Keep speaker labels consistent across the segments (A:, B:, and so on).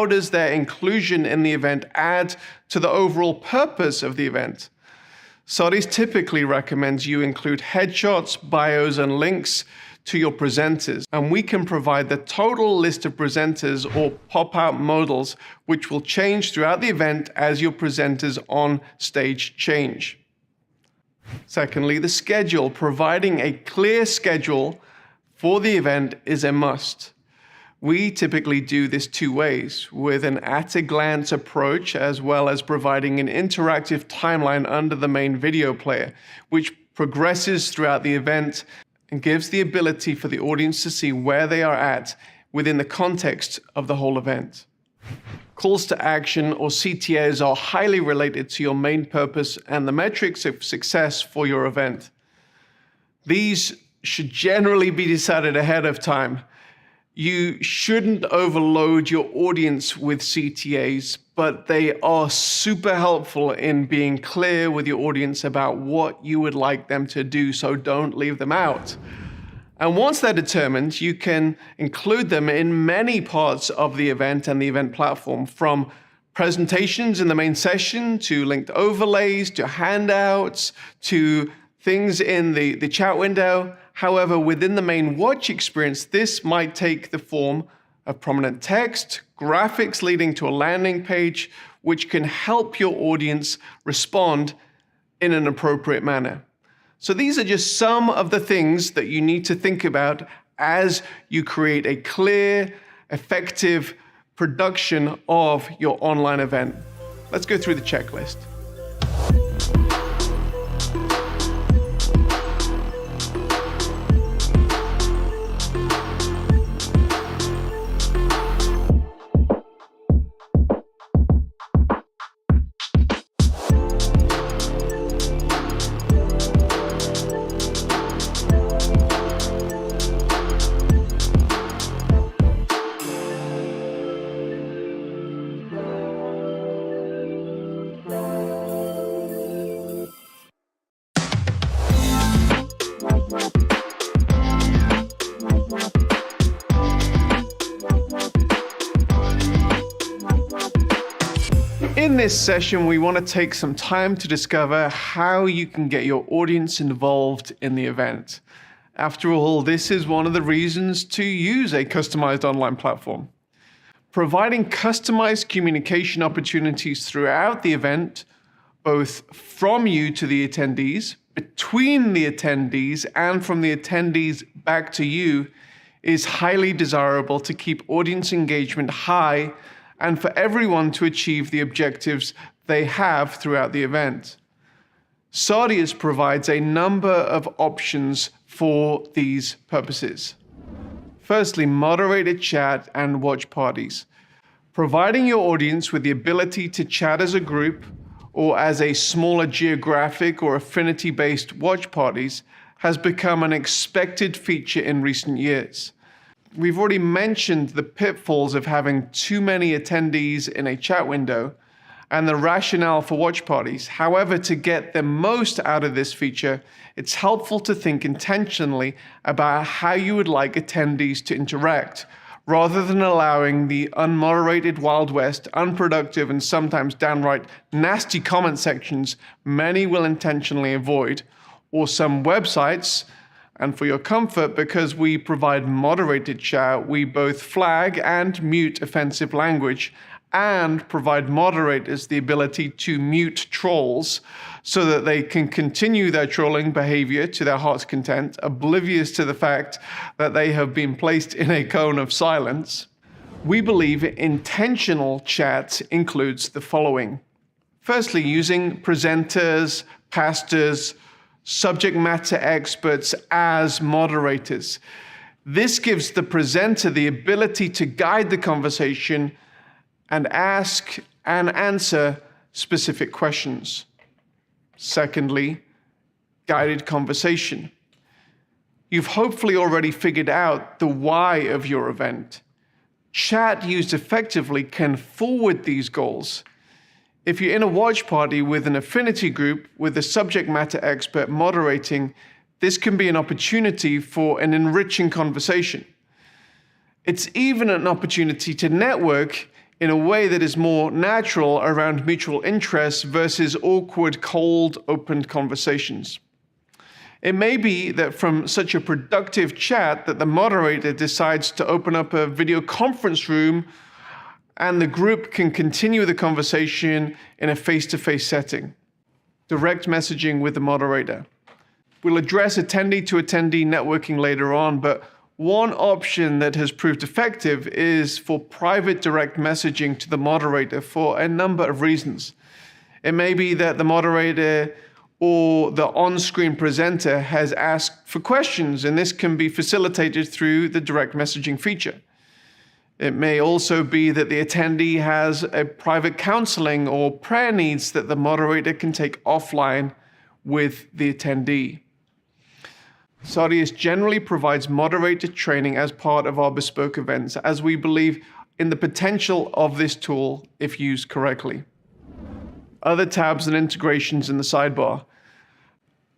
A: how does their inclusion in the event add to the overall purpose of the event? Saudis typically recommends you include headshots, bios, and links to your presenters, and we can provide the total list of presenters or pop-out modals, which will change throughout the event as your presenters on stage change. Secondly, the schedule. Providing a clear schedule for the event is a must. We typically do this two ways, with an at-a-glance approach as well as providing an interactive timeline under the main video player, which progresses throughout the event and gives the ability for the audience to see where they are at within the context of the whole event. Calls to action, or CTAs, are highly related to your main purpose and the metrics of success for your event. These should generally be decided ahead of time. You shouldn't overload your audience with CTAs, but they are super helpful in being clear with your audience about what you would like them to do, so don't leave them out. And once they're determined, you can include them in many parts of the event and the event platform, from presentations in the main session, to linked overlays, to handouts, to things in the chat window. However, within the main watch experience, this might take the form of prominent text, graphics leading to a landing page, which can help your audience respond in an appropriate manner. So these are just some of the things that you need to think about as you create a clear, effective production of your online event. Let's go through the checklist. In this session, we want to take some time to discover how you can get your audience involved in the event. After all, this is one of the reasons to use a customized online platform. Providing customized communication opportunities throughout the event, both from you to the attendees, between the attendees, and from the attendees back to you, is highly desirable to keep audience engagement high and for everyone to achieve the objectives they have throughout the event. Saudius provides a number of options for these purposes. Firstly, moderated chat and watch parties. Providing your audience with the ability to chat as a group or as a smaller geographic or affinity-based watch parties has become an expected feature in recent years. We've already mentioned the pitfalls of having too many attendees in a chat window and the rationale for watch parties. However, to get the most out of this feature, it's helpful to think intentionally about how you would like attendees to interact, rather than allowing the unmoderated Wild West, unproductive, and sometimes downright nasty comment sections many will intentionally avoid, or some websites. And for your comfort, because we provide moderated chat, we both flag and mute offensive language and provide moderators the ability to mute trolls so that they can continue their trolling behavior to their heart's content, oblivious to the fact that they have been placed in a cone of silence. We believe intentional chat includes the following. Firstly, using presenters, pastors, subject matter experts as moderators. This gives the presenter the ability to guide the conversation and ask and answer specific questions. Secondly, guided conversation. You've hopefully already figured out the why of your event. Chat used effectively can forward these goals. If you're in a watch party with an affinity group with a subject matter expert moderating, this can be an opportunity for an enriching conversation. It's even an opportunity to network in a way that is more natural around mutual interests versus awkward, cold, open conversations. It may be that from such a productive chat that the moderator decides to open up a video conference room and the group can continue the conversation in a face-to-face setting. Direct messaging with the moderator. We'll address attendee-to-attendee networking later on, but one option that has proved effective is for private direct messaging to the moderator for a number of reasons. It may be that the moderator or the on-screen presenter has asked for questions, and this can be facilitated through the direct messaging feature. It may also be that the attendee has a private counseling or prayer needs that the moderator can take offline with the attendee. Sardius generally provides moderator training as part of our bespoke events, as we believe in the potential of this tool if used correctly. Other tabs and integrations in the sidebar.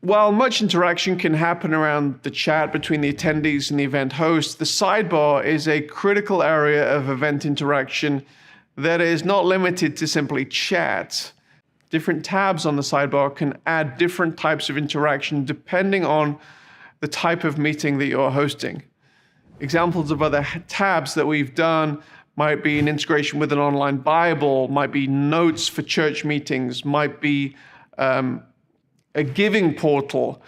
A: While much interaction can happen around the chat between the attendees and the event host, the sidebar is a critical area of event interaction that is not limited to simply chat. Different tabs on the sidebar can add different types of interaction depending on the type of meeting that you're hosting. Examples of other tabs that we've done might be an integration with an online Bible, might be notes for church meetings, might be a giving portal.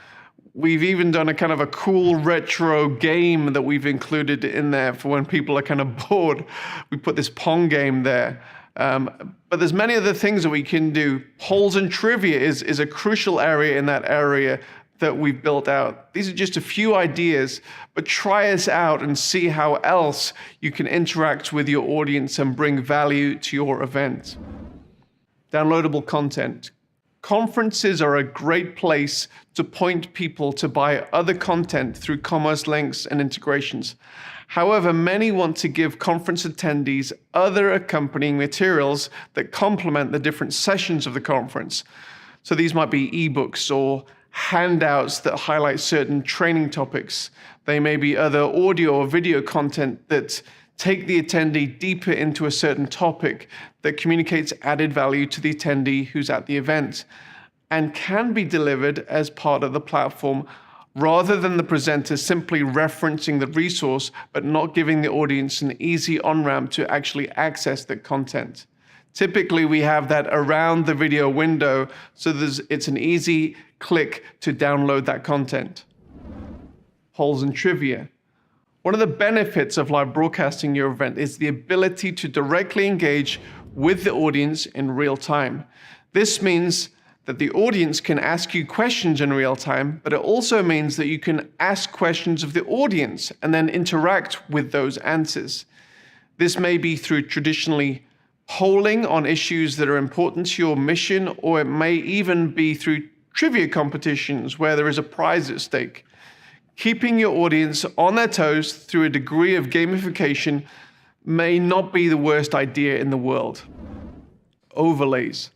A: We've even done a kind of a cool retro game that we've included in there for when people are kind of bored. We put this Pong game there. But there's many other things that we can do. Polls and trivia is a crucial area in that area that we've built out. These are just a few ideas, but try us out and see how else you can interact with your audience and bring value to your event. Downloadable content. Conferences are a great place to point people to buy other content through commerce links and integrations. However, many want to give conference attendees other accompanying materials that complement the different sessions of the conference. So these might be ebooks or handouts that highlight certain training topics. They may be other audio or video content that take the attendee deeper into a certain topic that communicates added value to the attendee who's at the event and can be delivered as part of the platform rather than the presenter simply referencing the resource but not giving the audience an easy on-ramp to actually access the content. Typically, we have that around the video window, so it's an easy click to download that content. Polls and trivia. One of the benefits of live broadcasting your event is the ability to directly engage with the audience in real time. This means that the audience can ask you questions in real time, but it also means that you can ask questions of the audience and then interact with those answers. This may be through traditionally polling on issues that are important to your mission, or it may even be through trivia competitions where there is a prize at stake. Keeping your audience on their toes through a degree of gamification may not be the worst idea in the world. Overlays.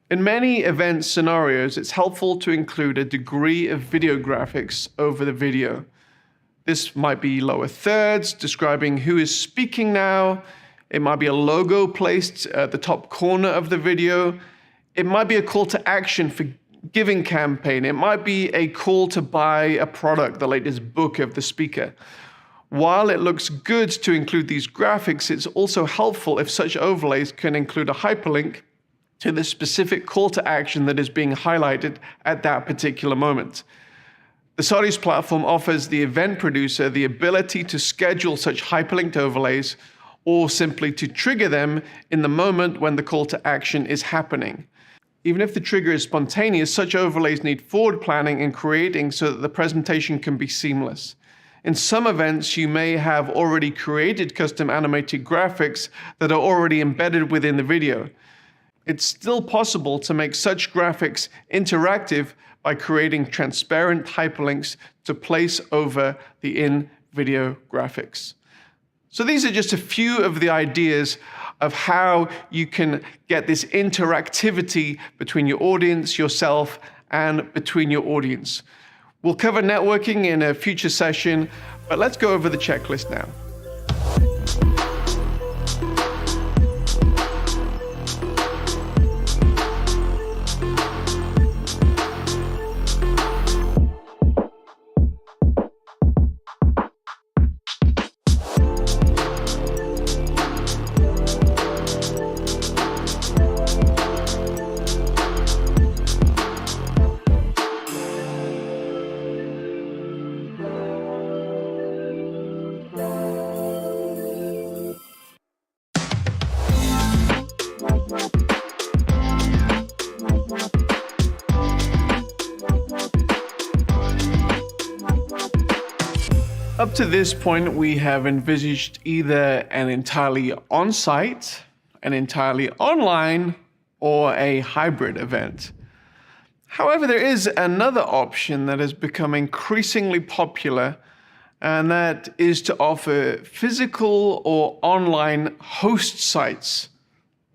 A: In many event scenarios, it's helpful to include a degree of video graphics over the video. This might be lower thirds describing who is speaking now. It might be a logo placed at the top corner of the video. It might be a call to action for giving campaign. It might be a call to buy a product, the latest book of the speaker. While it looks good to include these graphics, it's also helpful if such overlays can include a hyperlink to the specific call to action that is being highlighted at that particular moment. The Sardius platform offers the event producer the ability to schedule such hyperlinked overlays or simply to trigger them in the moment when the call to action is happening. Even if the trigger is spontaneous, such overlays need forward planning and creating so that the presentation can be seamless. In some events, you may have already created custom animated graphics that are already embedded within the video. It's still possible to make such graphics interactive by creating transparent hyperlinks to place over the in-video graphics. So these are just a few of the ideas of how you can get this interactivity between your audience, yourself, and between your audience. We'll cover networking in a future session, but let's go over the checklist now. Up to this point, we have envisaged either an entirely on-site, an entirely online, or a hybrid event. However, there is another option that has become increasingly popular, and that is to offer physical or online host sites.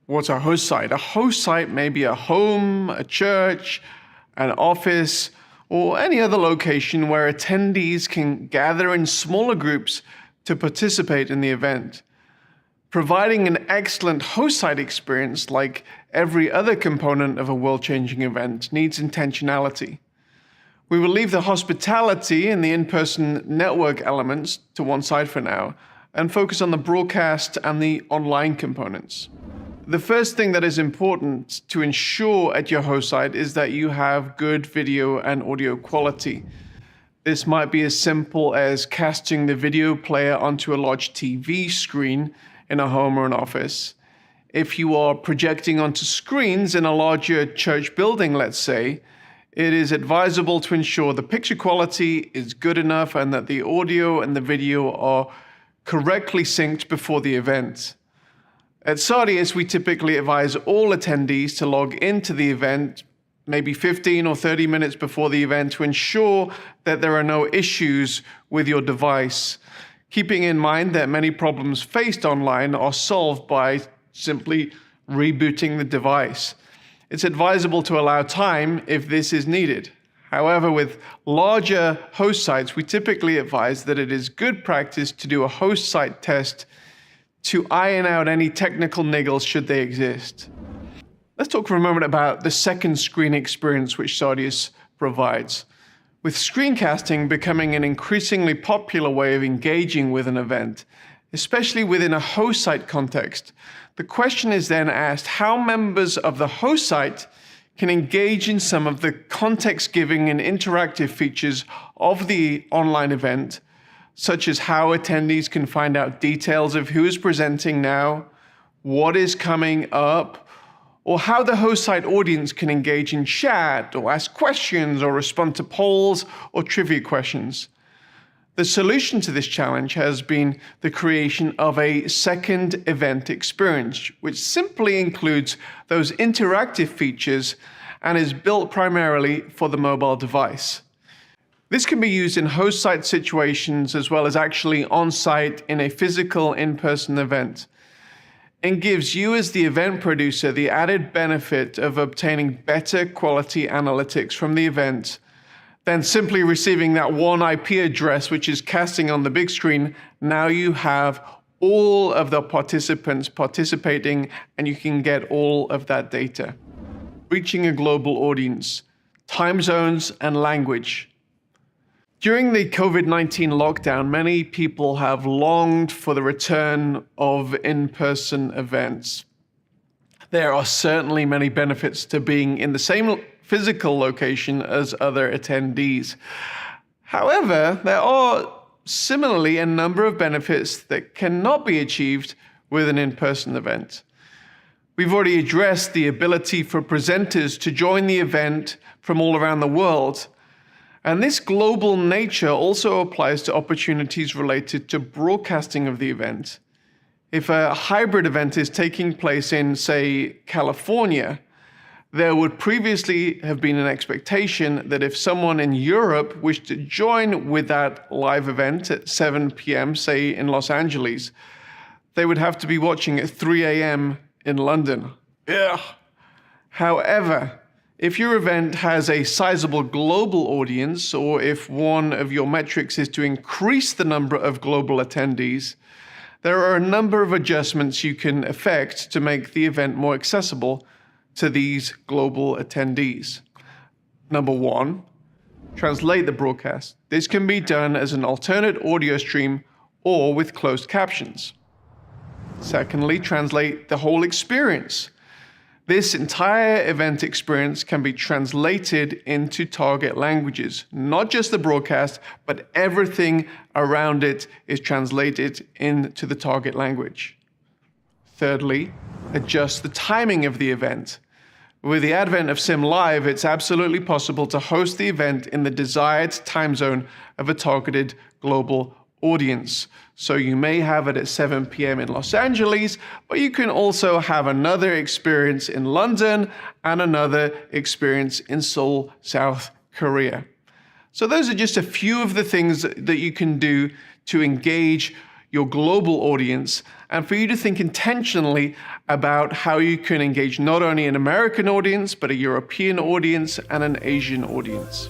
A: What's a host site? A host site may be a home, a church, an office, or any other location where attendees can gather in smaller groups to participate in the event. Providing an excellent host site experience, like every other component of a world-changing event, needs intentionality. We will leave the hospitality and the in-person network elements to one side for now, and focus on the broadcast and the online components. The first thing that is important to ensure at your host site is that you have good video and audio quality. This might be as simple as casting the video player onto a large TV screen in a home or an office. If you are projecting onto screens in a larger church building, let's say, it is advisable to ensure the picture quality is good enough and that the audio and the video are correctly synced before the event. At Sardius, we typically advise all attendees to log into the event maybe 15 or 30 minutes before the event to ensure that there are no issues with your device, keeping in mind that many problems faced online are solved by simply rebooting the device. It's advisable to allow time if this is needed. However, with larger host sites, we typically advise that it is good practice to do a host site test to iron out any technical niggles should they exist. Let's talk for a moment about the second screen experience which Sardius provides. With screencasting becoming an increasingly popular way of engaging with an event, especially within a host site context, the question is then asked how members of the host site can engage in some of the context-giving and interactive features of the online event, such as how attendees can find out details of who is presenting now, what is coming up, or how the host site audience can engage in chat or ask questions or respond to polls or trivia questions. The solution to this challenge has been the creation of a second event experience, which simply includes those interactive features and is built primarily for the mobile device. This can be used in host site situations as well as actually on-site in a physical in-person event, and gives you as the event producer the added benefit of obtaining better quality analytics from the event than simply receiving that one IP address which is casting on the big screen. Now you have all of the participants participating and you can get all of that data. Reaching a global audience, time zones and language. During the COVID-19 lockdown, many people have longed for the return of in-person events. There are certainly many benefits to being in the same physical location as other attendees. However, there are similarly a number of benefits that cannot be achieved with an in-person event. We've already addressed the ability for presenters to join the event from all around the world. And this global nature also applies to opportunities related to broadcasting of the event. If a hybrid event is taking place in, say, California, there would previously have been an expectation that if someone in Europe wished to join with that live event at 7 p.m., say in Los Angeles, they would have to be watching at 3 a.m. in London. Ugh. However, if your event has a sizable global audience, or if one of your metrics is to increase the number of global attendees, there are a number of adjustments you can effect to make the event more accessible to these global attendees. Number one, translate the broadcast. This can be done as an alternate audio stream or with closed captions. Secondly, translate the whole experience. This entire event experience can be translated into target languages. Not just the broadcast, but everything around it is translated into the target language. Thirdly, adjust the timing of the event. With the advent of Sim Live, it's absolutely possible to host the event in the desired time zone of a targeted global audience. So you may have it at 7 p.m. in Los Angeles, but you can also have another experience in London and another experience in Seoul, South Korea. So those are just a few of the things that you can do to engage your global audience, and for you to think intentionally about how you can engage not only an American audience, but a European audience and an Asian audience.